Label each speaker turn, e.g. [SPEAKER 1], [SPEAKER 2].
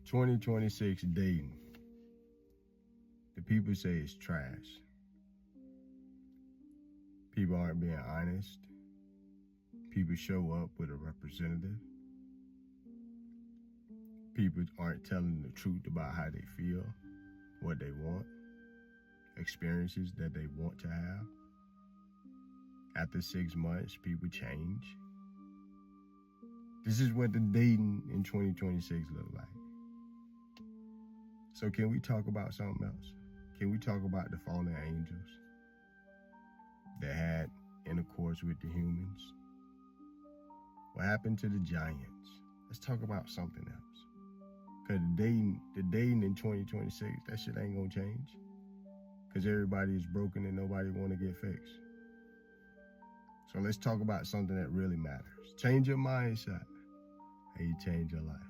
[SPEAKER 1] 2026 dating. The people say it's trash. People aren't being honest. People show up with a representative. People aren't telling the truth about how they feel, what they want, experiences that they want to have. After 6 months, people change. This is what the dating in 2026 look like. So can we talk about something else? Can we talk about the fallen angels that had intercourse with the humans? What happened to the giants? Let's talk about something else. Because the dating in 2026, that shit ain't gonna change. Because everybody is broken and nobody want to get fixed. So let's talk about something that really matters. Change your mindset and you change your life.